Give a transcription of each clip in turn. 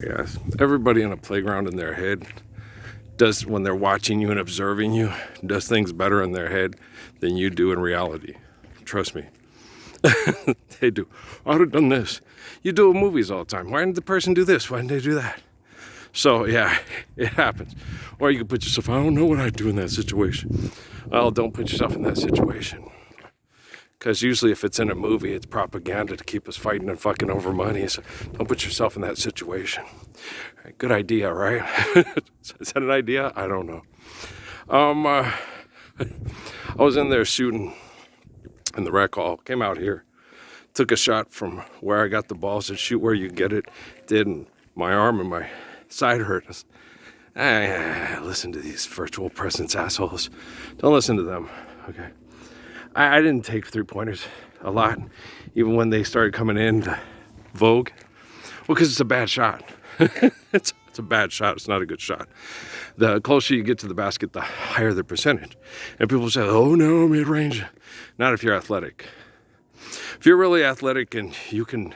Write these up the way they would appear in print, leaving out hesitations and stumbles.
Yes, everybody on a playground in their head does, when they're watching you and observing you, does things better in their head than you do in reality. Trust me. They do. I would have done this. You do it in movies all the time. Why didn't the person do this? Why didn't they do that? So yeah, it happens. Or you can put yourself, I don't know what I'd do in that situation. Well, don't put yourself in that situation. Because usually if it's in a movie, it's propaganda to keep us fighting and fucking over money. So don't put yourself in that situation. Good idea, right? Is that an idea? I don't know. I was in there shooting in the rec hall. Came out here. Took a shot from where I got the ball. Said shoot where you get it. Did, and my arm and my side hurt. Listen to these virtual presence assholes. Don't listen to them, okay? I didn't take three-pointers a lot, even when they started coming in to vogue. Well, because it's a bad shot. It's a bad shot. It's not a good shot. The closer you get to the basket, the higher the percentage. And people say, oh no, mid-range. Not if you're athletic. If you're really athletic and you can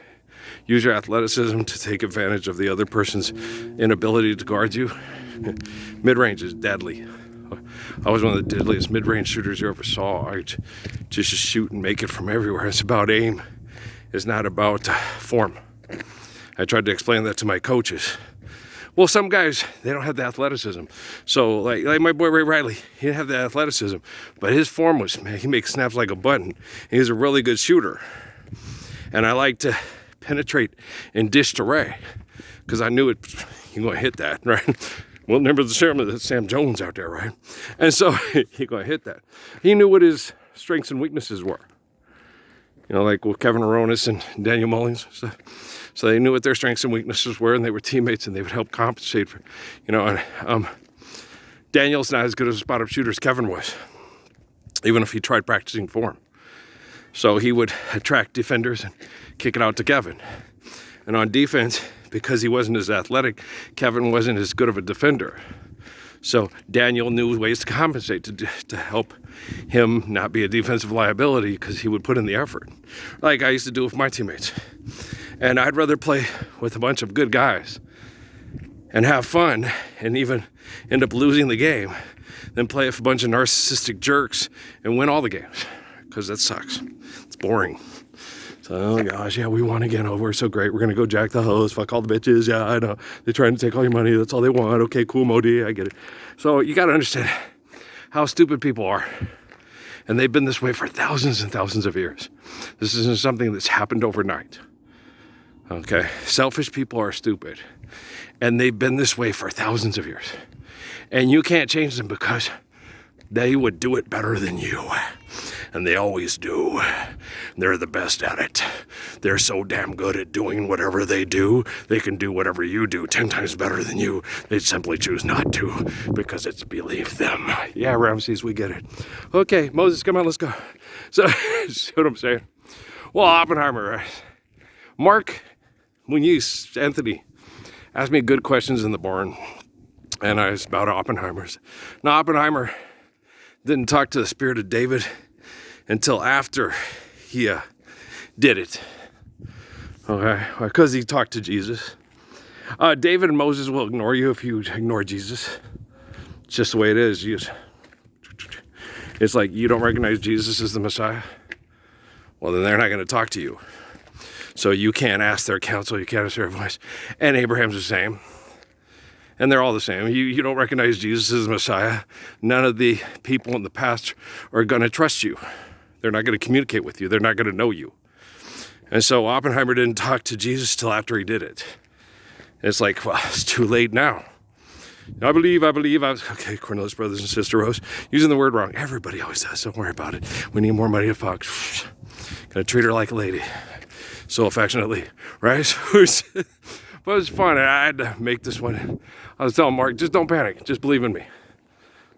use your athleticism to take advantage of the other person's inability to guard you, mid-range is deadly. I was one of the deadliest mid-range shooters you ever saw. I just shoot and make it from everywhere. It's about aim. It's not about form. I tried to explain that to my coaches. Well, some guys, they don't have the athleticism. So like my boy Ray Riley, he didn't have the athleticism, but his form was, man, he makes snaps like a button. He's a really good shooter. And I like to penetrate and dish to Ray, because I knew you're going to hit that, right? Well, remember the chairman, that Sam Jones out there, right? And so he going to hit that. He knew what his strengths and weaknesses were. You know, like with Kevin Aronis and Daniel Mullins. So they knew what their strengths and weaknesses were, and they were teammates, and they would help compensate for, you know. And Daniel's not as good as a spot-up shooter as Kevin was, even if he tried practicing for him. So he would attract defenders and kick it out to Kevin. And on defense, because he wasn't as athletic, Kevin wasn't as good of a defender. So Daniel knew ways to compensate to help him not be a defensive liability, because he would put in the effort, like I used to do with my teammates. And I'd rather play with a bunch of good guys and have fun and even end up losing the game than play with a bunch of narcissistic jerks and win all the games, because that sucks. It's boring. So, oh gosh, yeah, we won again. Oh, we're so great. We're going to go jack the hose. Fuck all the bitches. Yeah, I know. They're trying to take all your money. That's all they want. Okay, cool, Modi. I get it. So you got to understand how stupid people are. And they've been this way for thousands and thousands of years. This isn't something that's happened overnight. Okay? Selfish people are stupid. And they've been this way for thousands of years. And you can't change them, because they would do it better than you. And they always do. They're the best at it. They're so damn good at doing whatever they do, they can do whatever you do 10 times better than you. They simply choose not to, because it's beneath them. Yeah, Ramses, we get it. Okay, Moses, come on, let's go. So, see what I'm saying? Well, Oppenheimer, Mark Muniz, Anthony, asked me good questions in the barn. And I was about Oppenheimer's. Now, Oppenheimer didn't talk to the spirit of David until after he did it. Okay, because he talked to Jesus. David and Moses will ignore you if you ignore Jesus. It's just the way it is. It's like you don't recognize Jesus as the Messiah. Well, then they're not going to talk to you. So you can't ask their counsel. You can't ask their advice. And Abraham's the same. And they're all the same. You don't recognize Jesus as Messiah. None of the people in the past are going to trust you. They're not going to communicate with you. They're not going to know you. And so Oppenheimer didn't talk to Jesus till after he did it. And it's like, well, it's too late now. I believe. Okay, Cornelius Brothers and Sister Rose, using the word wrong. Everybody always does. Don't worry about it. We need more money to fuck. Gonna treat her like a lady. So affectionately, right? But it was fun. I had to make this one. I was telling Mark, just don't panic. Just believe in me.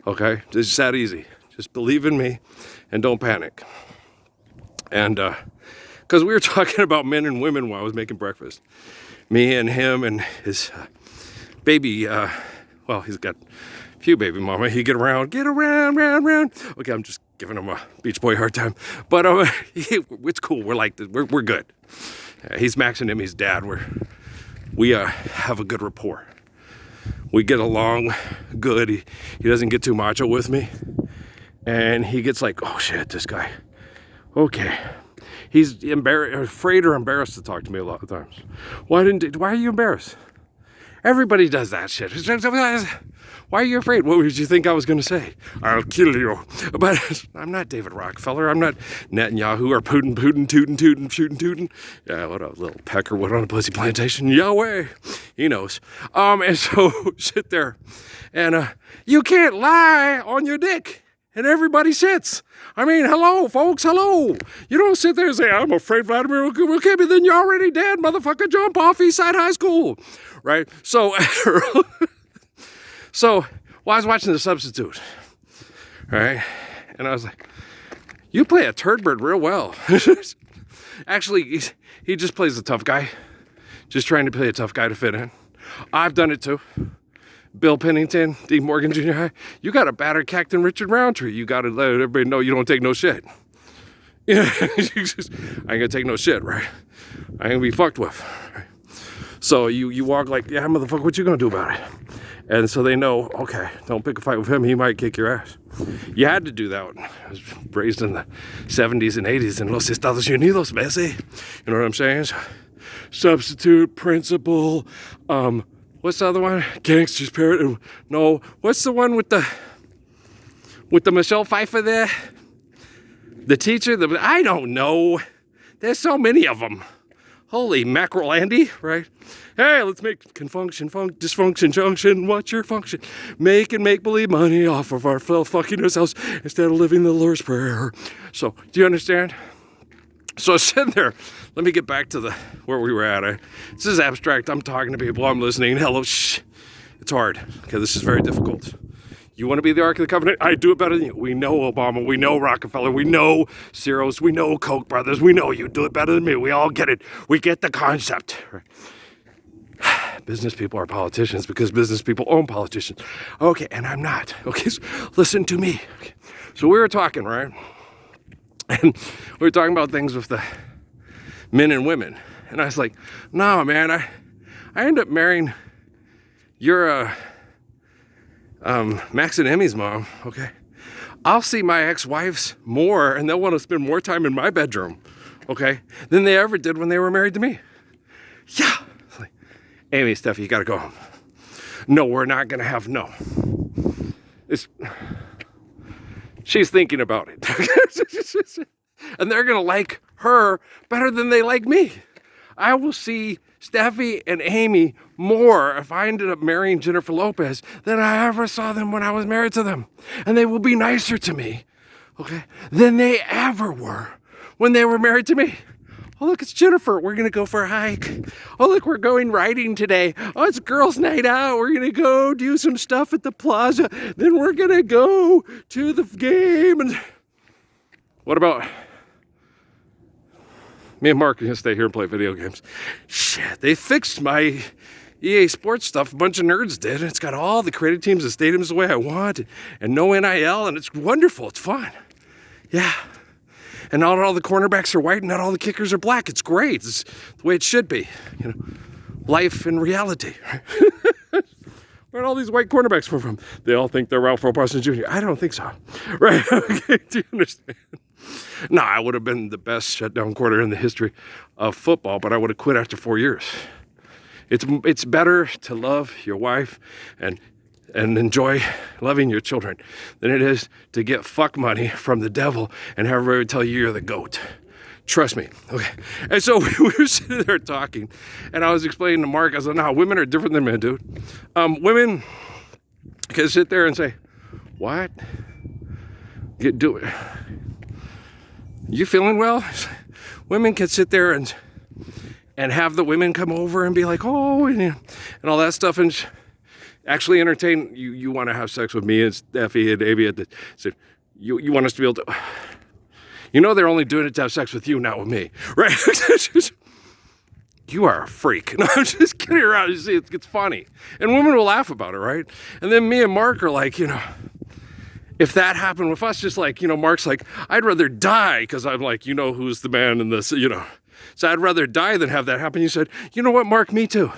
Okay? It's that easy. Just believe in me and don't panic. And because we were talking about men and women while I was making breakfast. Me and him and his baby, well, he's got a few baby mama. He get around, round. Okay, I'm just giving him a Beach Boy hard time. But it's cool. We're like, we're good. He's maxing him, his dad. we have a good rapport. We get along good. He doesn't get too macho with me. And he gets like, oh shit, this guy. Okay. He's afraid or embarrassed to talk to me a lot of times. Why are you embarrassed? Everybody does that shit. Why are you afraid? What did you think I was going to say? I'll kill you. But I'm not David Rockefeller. I'm not Netanyahu or Putin, tootin', shootin'. Yeah, what a little peckerwood on a pussy plantation. Yahweh. He knows. And so sit there. And you can't lie on your dick. And everybody sits. I mean, hello, folks, hello. You don't sit there and say, I'm afraid Vladimir will kill me. Then you're already dead, motherfucker. Jump off Eastside High School. Right? So, I was watching The Substitute. Right? And I was like, you play a turd bird real well. Actually, he just plays a tough guy. Just trying to play a tough guy to fit in. I've done it too. Bill Pennington, D. Morgan Junior High. You got a battered Captain Richard Roundtree. You got to let everybody know you don't take no shit. Yeah, I ain't gonna take no shit, right? I ain't gonna be fucked with. Right? So you walk like, yeah, motherfucker, what you gonna do about it? And so they know, okay, don't pick a fight with him. He might kick your ass. You had to do that. I was raised in the 70s and 80s in Los Estados Unidos, Bessie. You know what I'm saying? Substitute, principal, what's the other one? Gangster's Parrot. No, what's the one with the Michelle Pfeiffer there? The teacher? I don't know. There's so many of them. Holy mackerel, Andy, right? Hey, let's make dysfunction junction. What's your function? Make believe money off of our fucking ourselves instead of living the Lord's Prayer. So, do you understand? So sitting there, let me get back to where we were at. This is abstract. I'm talking to people. I'm listening. Hello, shh. It's hard. Okay, this is very difficult. You want to be the Ark of the Covenant? I do it better than you. We know Obama. We know Rockefeller. We know Ciro's. We know Koch brothers. We know you do it better than me. We all get it. We get the concept. Business people are politicians because business people own politicians. Okay, and I'm not. Okay, so listen to me. Okay. So we were talking, right? And we were talking about things with the men and women. And I was like, no, man, I end up marrying your Max and Emmy's mom, okay? I'll see my ex-wives more, and they'll want to spend more time in my bedroom, okay, than they ever did when they were married to me. Yeah. It's like, Amy, Steffi, you got to go home. No, we're not going to have, no. She's thinking about it. And they're going to like her better than they like me. I will see Steffi and Amy more if I ended up marrying Jennifer Lopez than I ever saw them when I was married to them. And they will be nicer to me, okay, than they ever were when they were married to me. Oh, look, it's Jennifer. We're going to go for a hike. Oh, look, we're going riding today. Oh, it's girls' night out. We're going to go do some stuff at the plaza. Then we're going to go to the game. And what about me and Mark are going to stay here and play video games? Shit, they fixed my EA Sports stuff. A bunch of nerds did. It's got all the creative teams and stadiums the way I want and no NIL, and it's wonderful. It's fun. Yeah. And not all the cornerbacks are white and not all the kickers are black. It's great. It's the way it should be. You know, life and reality. Where'd all these white cornerbacks come from? They all think they're Ralph Parsons Jr. I don't think so. Right? Okay, do you understand? No, I would have been the best shutdown quarter in the history of football, but I would have quit after 4 years. It's better to love your wife and enjoy loving your children than it is to get fuck money from the devil and have everybody tell you you're the goat. Trust me. Okay. And so we were sitting there talking, and I was explaining to Mark, I was like, no, women are different than men, dude. Women can sit there and say, what? Do it. You feeling well? Women can sit there and have the women come over and be like, oh, and all that stuff, and actually entertain. You want to have sex with me and Steffi and Amy. So you want us to be able to. You know they're only doing it to have sex with you, not with me, right? You are a freak. No, I'm just kidding around. You see, it's funny, and women will laugh about it, right? And then me and Mark are like, if that happened with us, just like, Mark's like, I'd rather die because I'm like, who's the man in this, So I'd rather die than have that happen. You said, you know what, Mark, me too.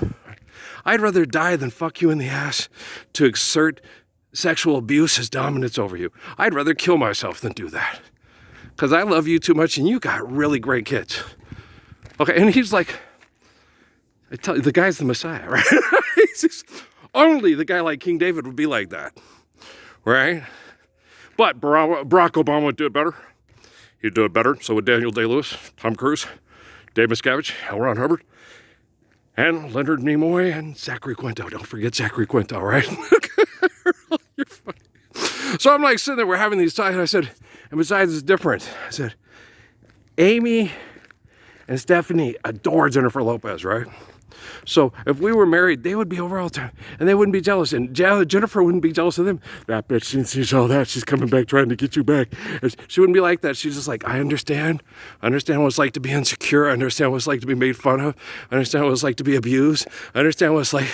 I'd rather die than fuck you in the ass to exert sexual abuse as dominance over you. I'd rather kill myself than do that. Because I love you too much and you got really great kids. Okay, and he's like, I tell you, the guy's the Messiah, right? Only the guy like King David would be like that, right? But Barack Obama would do it better. He'd do it better. So would Daniel Day-Lewis, Tom Cruise, Dave Miscavige, L. Ron Hubbard, and Leonard Nimoy, and Zachary Quinto. Don't forget Zachary Quinto, right? You're funny. So I'm like sitting there, we're having these talks, and I said, and besides, it's different. I said, Amy and Stephanie adore Jennifer Lopez, right? So if we were married, they would be over all the time, and they wouldn't be jealous, and Jennifer wouldn't be jealous of them. That bitch, she sees all that, she's coming back trying to get you back. She wouldn't be like that. She's just like, I understand what it's like to be insecure. I understand what it's like to be made fun of. I understand what it's like to be abused. I understand what it's like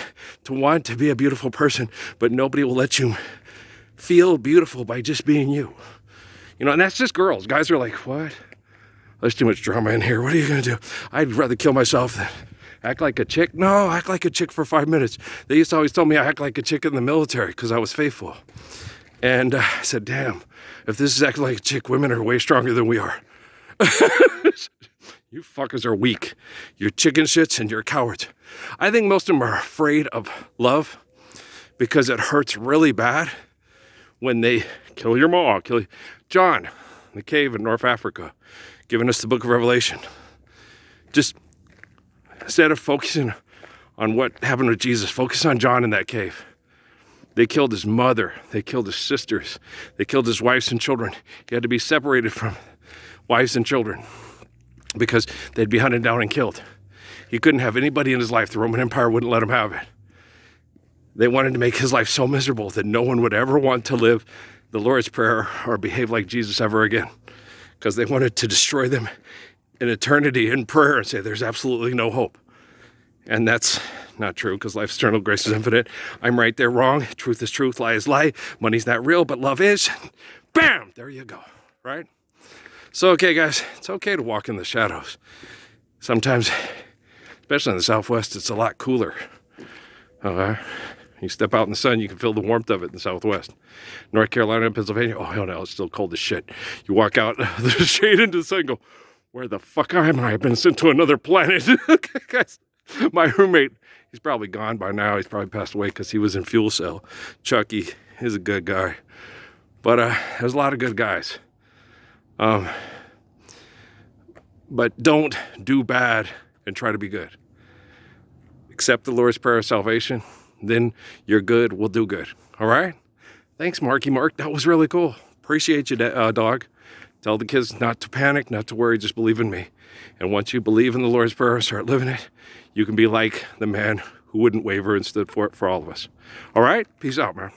to want to be a beautiful person, but nobody will let you feel beautiful by just being you. You know, and that's just girls. Guys are like, what? There's too much drama in here. What are you gonna do? I'd rather kill myself than act like a chick. No, act like a chick for 5 minutes. They used to always tell me I act like a chick in the military because I was faithful. And I said, damn, if this is acting like a chick, women are way stronger than we are. You fuckers are weak. You're chicken shits and you're cowards. I think most of them are afraid of love because it hurts really bad when they kill your ma, kill you. John, in the cave in North Africa, giving us the book of Revelation. Just instead of focusing on what happened with Jesus, focus on John in that cave. They killed his mother. They killed his sisters. They killed his wives and children. He had to be separated from wives and children because they'd be hunted down and killed. He couldn't have anybody in his life. The Roman Empire wouldn't let him have it. They wanted to make his life so miserable that no one would ever want to live the Lord's Prayer or behave like Jesus ever again, because they wanted to destroy them in eternity in prayer and say there's absolutely no hope. And that's not true, because life's eternal, grace is infinite. I'm right, they're wrong. Truth is truth, lie is lie. Money's not real, but love is. Bam! There you go, right? So, okay, guys, it's okay to walk in the shadows. Sometimes, especially in the Southwest, it's a lot cooler. Okay? You step out in the sun, you can feel the warmth of it in the Southwest. North Carolina and Pennsylvania, oh, hell no, it's still cold as shit. You walk out the shade into the sun and go, where the fuck am I? I've been sent to another planet. Okay, guys, my roommate, he's probably gone by now. He's probably passed away because he was in Fuel Cell. Chucky, he's a good guy. But there's a lot of good guys. But don't do bad and try to be good. Accept the Lord's Prayer of salvation. Then you're good, we'll do good. All right? Thanks, Marky Mark. That was really cool. Appreciate you, dog. Tell the kids not to panic, not to worry, just believe in me. And once you believe in the Lord's Prayer and start living it, you can be like the man who wouldn't waver and stood for it for all of us. All right? Peace out, man.